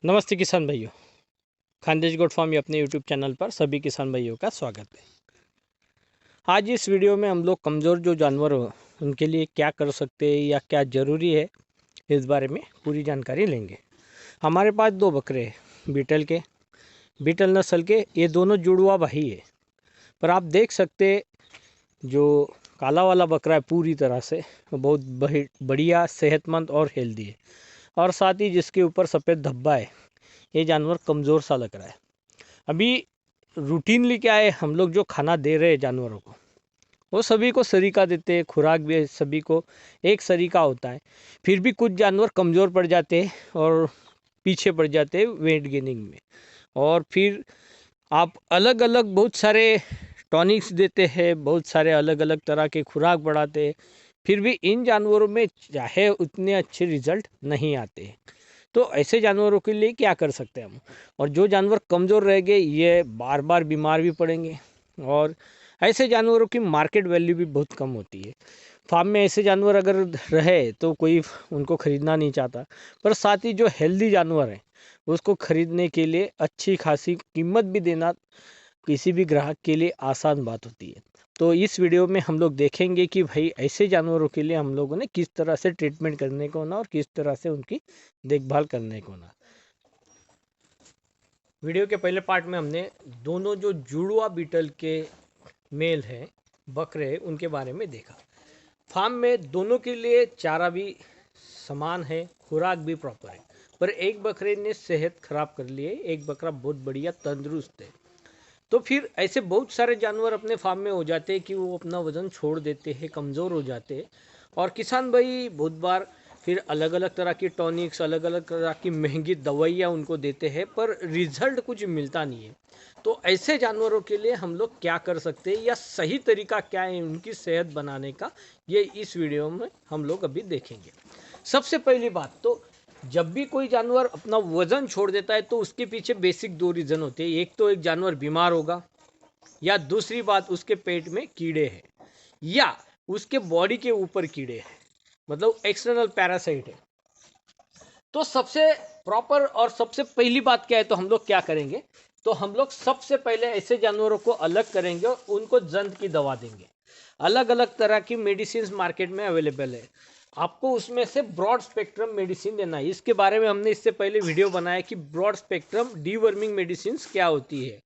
नमस्ते किसान भाइयों। खानदेश गोट फार्म अपने यूट्यूब चैनल पर सभी किसान भाइयों का स्वागत है। आज इस वीडियो में हम लोग कमज़ोर जो जानवर हो उनके लिए क्या कर सकते हैं या क्या ज़रूरी है, इस बारे में पूरी जानकारी लेंगे। हमारे पास दो बकरे हैं, बीटल नस्ल के। ये दोनों जुड़वा भाई है, पर आप देख सकते जो काला वाला बकरा है पूरी तरह से बहुत बढ़िया, सेहतमंद और हेल्दी है। और साथ ही जिसके ऊपर सफ़ेद धब्बा है, ये जानवर कमज़ोर सा लग रहा है। अभी रूटीनली क्या है, हम लोग जो खाना दे रहे हैं जानवरों को, वो सभी को सरीका देते हैं। खुराक भी सभी को एक सरीका होता है, फिर भी कुछ जानवर कमज़ोर पड़ जाते हैं और पीछे पड़ जाते हैं वेट गेनिंग में। और फिर आप अलग अलग बहुत सारे टॉनिक्स देते हैं, बहुत सारे अलग अलग तरह के खुराक बढ़ाते हैं, फिर भी इन जानवरों में चाहे उतने अच्छे रिजल्ट नहीं आते हैं। तो ऐसे जानवरों के लिए क्या कर सकते हैं हम? और जो जानवर कमज़ोर रह गए, ये बार बार बीमार भी पड़ेंगे। और ऐसे जानवरों की मार्केट वैल्यू भी बहुत कम होती है। फार्म में ऐसे जानवर अगर रहे तो कोई उनको ख़रीदना नहीं चाहता, पर साथ ही जो हेल्दी जानवर हैं उसको ख़रीदने के लिए अच्छी खासी कीमत भी देना किसी भी ग्राहक के लिए आसान बात होती है। तो इस वीडियो में हम लोग देखेंगे कि भाई ऐसे जानवरों के लिए हम लोगों ने किस तरह से ट्रीटमेंट करने को ना और किस तरह से उनकी देखभाल करने को ना। वीडियो के पहले पार्ट में हमने दोनों जो जुड़वा बीटल के मेल हैं, बकरे, उनके बारे में देखा। फार्म में दोनों के लिए चारा भी समान है, खुराक भी प्रॉपर है, पर एक बकरे ने सेहत खराब कर ली है, एक बकरा बहुत बढ़िया तंदुरुस्त है। तो फिर ऐसे बहुत सारे जानवर अपने फार्म में हो जाते हैं कि वो अपना वज़न छोड़ देते हैं, कमज़ोर हो जाते हैं। और किसान भाई बहुत बार फिर अलग अलग तरह की टॉनिक्स, अलग अलग तरह की महंगी दवाइयाँ उनको देते हैं, पर रिजल्ट कुछ मिलता नहीं है। तो ऐसे जानवरों के लिए हम लोग क्या कर सकते हैं या सही तरीका क्या है उनकी सेहत बनाने का, ये इस वीडियो में हम लोग अभी देखेंगे। सबसे पहली बात तो, जब भी कोई जानवर अपना वजन छोड़ देता है तो उसके पीछे बेसिक दो रीज़न होते हैं। एक तो एक जानवर बीमार होगा, या दूसरी बात उसके पेट में कीड़े हैं, या उसके बॉडी के ऊपर कीड़े हैं, मतलब एक्सटर्नल पैरासाइट है। तो सबसे प्रॉपर और सबसे पहली बात क्या है, तो हम लोग क्या करेंगे, तो हम लोग सबसे पहले ऐसे जानवरों को अलग करेंगे और उनको जंत की दवा देंगे। अलग अलग तरह की मेडिसिन मार्केट में अवेलेबल है, आपको उसमें से ब्रॉड स्पेक्ट्रम मेडिसिन देना है। इसके बारे में हमने इससे पहले वीडियो बनाया कि ब्रॉड स्पेक्ट्रम डीवर्मिंग मेडिसिन क्या होती है,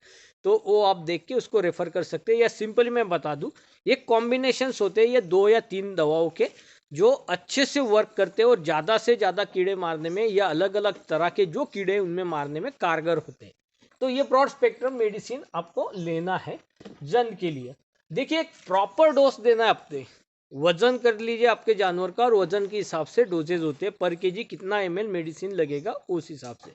तो वो आप देख के उसको रेफर कर सकते हैं। या सिंपली मैं बता दूं, ये कॉम्बिनेशंस होते हैं, ये 2 या 3 दवाओं के, जो अच्छे से वर्क करते हैं और ज़्यादा से ज़्यादा कीड़े मारने में या अलग अलग तरह के जो कीड़े उनमें मारने में कारगर होते हैं। तो ये ब्रॉड स्पेक्ट्रम मेडिसिन आपको लेना है जंत के लिए। देखिए, एक प्रॉपर डोज देना है आपने। वजन कर लीजिए आपके जानवर का, और वजन के हिसाब से डोजेज होते हैं, पर केजी कितना ml मेडिसिन लगेगा उस हिसाब से।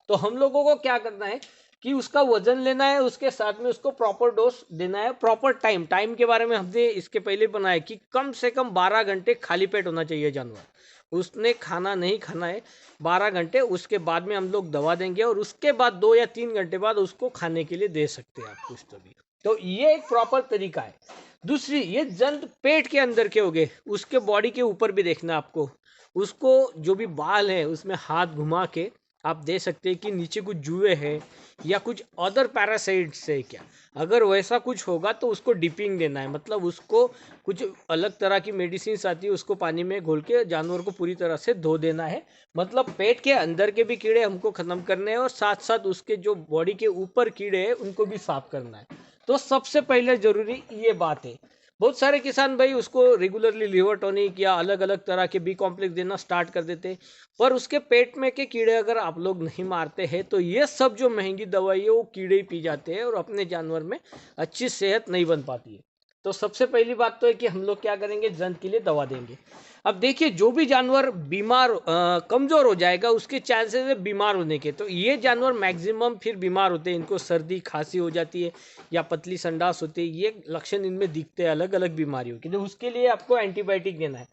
तो हम लोगों को क्या करना है कि उसका वजन लेना है, उसके साथ में उसको प्रॉपर डोज देना है। प्रॉपर टाइम के बारे में हमने इसके पहले बनाया कि कम से कम 12 घंटे खाली पेट होना चाहिए जानवर, उसने खाना नहीं खाना है 12 घंटे। उसके बाद में हम लोग दवा देंगे, और उसके बाद 2 या 3 घंटे बाद उसको खाने के लिए दे सकते हैं आप कुछ तो भी। तो ये एक प्रॉपर तरीका है। दूसरी, ये जंत पेट के अंदर के हो गए, उसके बॉडी के ऊपर भी देखना आपको। उसको जो भी बाल है उसमें हाथ घुमा के आप दे सकते हैं कि नीचे कुछ जुए हैं या कुछ अदर पैरासाइट्स है क्या। अगर वैसा कुछ होगा तो उसको डिपिंग देना है, मतलब उसको कुछ अलग तरह की मेडिसिन आती है, उसको पानी में घोल के जानवर को पूरी तरह से धो देना है। मतलब पेट के अंदर के भी कीड़े हमको ख़त्म करने हैं, और साथ साथ उसके जो बॉडी के ऊपर कीड़े हैं उनको भी साफ करना है। तो सबसे पहले ज़रूरी ये बात है। बहुत सारे किसान भाई उसको रेगुलरली लिवर टॉनिक या अलग अलग तरह के बी कॉम्प्लेक्स देना स्टार्ट कर देते हैं, पर उसके पेट में के कीड़े अगर आप लोग नहीं मारते हैं तो ये सब जो महंगी दवाई है वो कीड़े ही पी जाते हैं और अपने जानवर में अच्छी सेहत नहीं बन पाती है। तो सबसे पहली बात तो है कि हम लोग क्या करेंगे, जंत के लिए दवा देंगे। अब देखिए, जो भी जानवर बीमार कमज़ोर हो जाएगा उसके चांसेस है बीमार होने के, तो ये जानवर मैक्सिमम फिर बीमार होते हैं। इनको सर्दी खांसी हो जाती है या पतली संडास होती है, ये लक्षण इनमें दिखते हैं अलग अलग बीमारियों के। तो उसके लिए आपको एंटीबायोटिक देना है।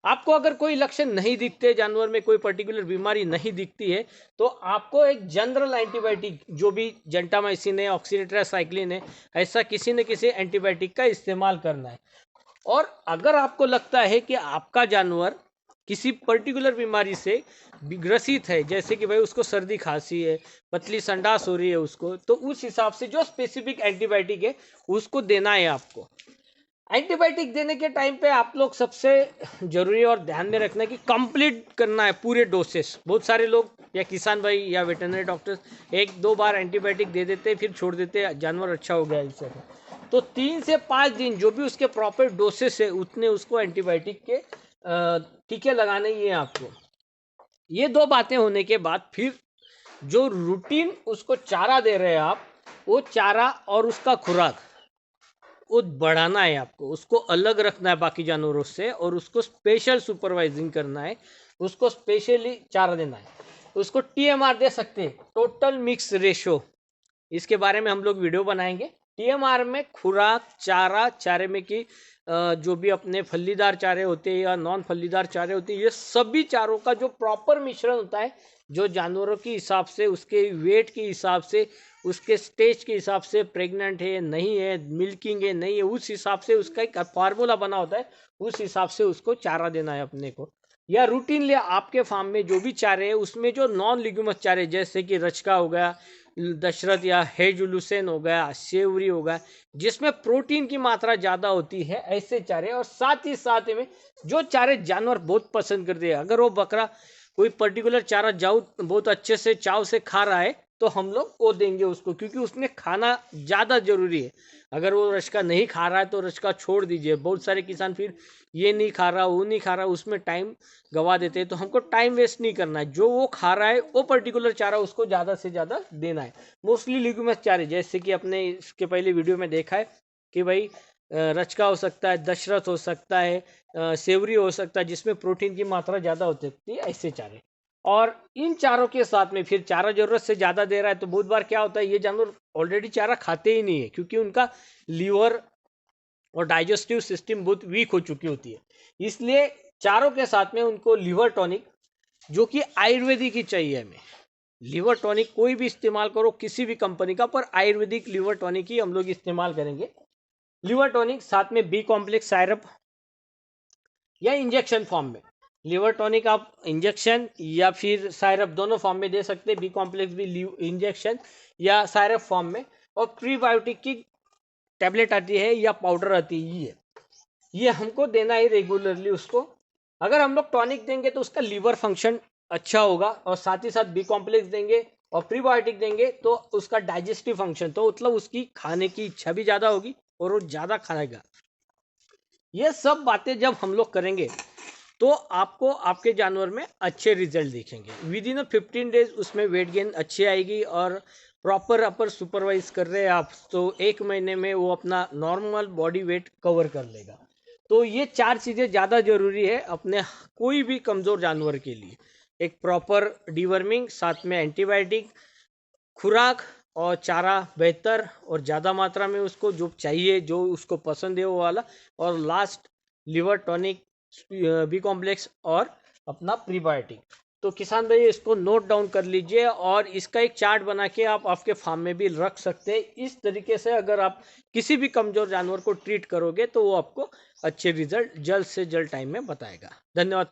आपको अगर कोई लक्षण नहीं दिखते, जानवर में कोई पर्टिकुलर बीमारी नहीं दिखती है, तो आपको एक जनरल एंटीबायोटिक, जो भी जेंटामाइसिन है, ऑक्सीटेट्रासाइक्लिन है, ऐसा किसी न किसी एंटीबायोटिक का इस्तेमाल करना है। और अगर आपको लगता है कि आपका जानवर किसी पर्टिकुलर बीमारी से ग्रसित है, जैसे कि भाई उसको सर्दी खांसी है, पतली संडास हो रही है उसको, तो उस हिसाब से जो स्पेसिफिक एंटीबायोटिक है उसको देना है आपको। एंटीबायोटिक देने के टाइम पे आप लोग सबसे जरूरी और ध्यान में रखना है कि कंप्लीट करना है पूरे डोसेस। बहुत सारे लोग या किसान भाई या वेटरनरी डॉक्टर्स 1-2 बार एंटीबायोटिक दे देते फिर छोड़ देते, जानवर अच्छा हो गया इससे। तो 3 से 5 दिन जो भी उसके प्रॉपर डोसेस है उतने उसको एंटीबायोटिक के टीके लगाने ही है आपको। ये 2 बातें होने के बाद फिर जो रूटीन उसको चारा दे रहे हैं आप, वो चारा और उसका खुराक वो बढ़ाना है आपको, उसको अलग रखना है बाकी जानवरों से और उसको स्पेशल सुपरवाइजिंग करना है, उसको स्पेशली चारा देना है। उसको टीएमआर दे सकते हैं, टोटल मिक्स रेशो, इसके बारे में हम लोग वीडियो बनाएंगे। टीएमआर में खुराक, चारा, चारे में की जो भी अपने फलीदार चारे होते हैं या नॉन फलीदार चारे होते हैं, ये सभी चारों का जो प्रॉपर मिश्रण होता है, जो जानवरों के हिसाब से, उसके वेट के हिसाब से, उसके स्टेज के हिसाब से, प्रेग्नेंट है नहीं है, मिल्किंग है नहीं है, उस हिसाब से उसका एक फार्मूला बना होता है, उस हिसाब से उसको चारा देना है अपने को। या रूटीनली आपके फार्म में जो भी चारे है उसमें जो नॉन लिग्यूमस चारे जैसे कि रचका हो गया, दशरथ या हेजुलुसेन हो गया, सेवरी हो गया, जिसमें प्रोटीन की मात्रा ज़्यादा होती है, ऐसे चारे। और साथ ही साथ में जो चारे जानवर बहुत पसंद करते हैं, अगर वो बकरा कोई पर्टिकुलर चारा जाऊ बहुत अच्छे से चाव से खा रहा है तो हम लोग वो देंगे उसको, क्योंकि उसने खाना ज़्यादा जरूरी है। अगर वो रचका नहीं खा रहा है तो रचका छोड़ दीजिए। बहुत सारे किसान फिर ये नहीं खा रहा, वो नहीं खा रहा, उसमें टाइम गवा देते हैं। तो हमको टाइम वेस्ट नहीं करना है, जो वो खा रहा है वो पर्टिकुलर चारा उसको ज़्यादा से ज़्यादा देना है। मोस्टली लिग्यूमस चारे, जैसे कि अपने इसके पहले वीडियो में देखा है कि भाई रचका हो सकता है, दशरथ हो सकता है, सेवरी हो सकता है, जिसमें प्रोटीन की मात्रा ज़्यादा हो सकती है, ऐसे चारे। और इन चारों के साथ में फिर चारा जरूरत से ज़्यादा दे रहा है तो बहुत बार क्या होता है, ये जानवर ऑलरेडी चारा खाते ही नहीं है, क्योंकि उनका लीवर और डाइजेस्टिव सिस्टम बहुत वीक हो चुकी होती है। इसलिए चारों के साथ में उनको लिवर टॉनिक, जो कि आयुर्वेदिक ही चाहिए हमें। लिवर टॉनिक कोई भी इस्तेमाल करो किसी भी कंपनी का, पर आयुर्वेदिक लिवर टॉनिक ही हम लोग इस्तेमाल करेंगे। लिवर टॉनिक साथ में बी कॉम्प्लेक्स सायरप या इंजेक्शन फॉर्म में। लिवर टॉनिक आप इंजेक्शन या फिर सायरप दोनों फॉर्म में दे सकते हैं, बी कॉम्प्लेक्स भी इंजेक्शन या सायरप फॉर्म में। और प्रीबायोटिक की टैबलेट आती है या पाउडर आती है, ये हमको देना है रेगुलरली उसको। अगर हम लोग टॉनिक देंगे तो उसका लीवर फंक्शन अच्छा होगा, और साथ ही साथ बी कॉम्प्लेक्स देंगे और प्रीबायोटिक देंगे तो उसका डाइजेस्टिव फंक्शन, तो मतलब उसकी खाने की इच्छा भी ज़्यादा होगी और वो ज़्यादा खाएगा। ये सब बातें जब हम लोग करेंगे तो आपको आपके जानवर में अच्छे रिजल्ट दिखेंगे। विद इन 15 डेज उसमें वेट गेन अच्छी आएगी, और प्रॉपर अपर सुपरवाइज कर रहे हैं आप तो 1 महीने में वो अपना नॉर्मल बॉडी वेट कवर कर लेगा। तो ये 4 चीज़ें ज़्यादा ज़रूरी है अपने कोई भी कमज़ोर जानवर के लिए। एक प्रॉपर डिवर्मिंग, साथ में एंटीबायोटिक, खुराक और चारा बेहतर और ज़्यादा मात्रा में उसको जो चाहिए, जो उसको पसंद है वो वाला, और last liver tonic, B complex और अपना प्रीबायोटिक। तो किसान भाई इसको नोट डाउन कर लीजिए और इसका एक चार्ट बना के आप आपके फार्म में भी रख सकते हैं। इस तरीके से अगर आप किसी भी कमज़ोर जानवर को ट्रीट करोगे तो वो आपको अच्छे रिजल्ट जल्द से जल्द टाइम में बताएगा। धन्यवाद।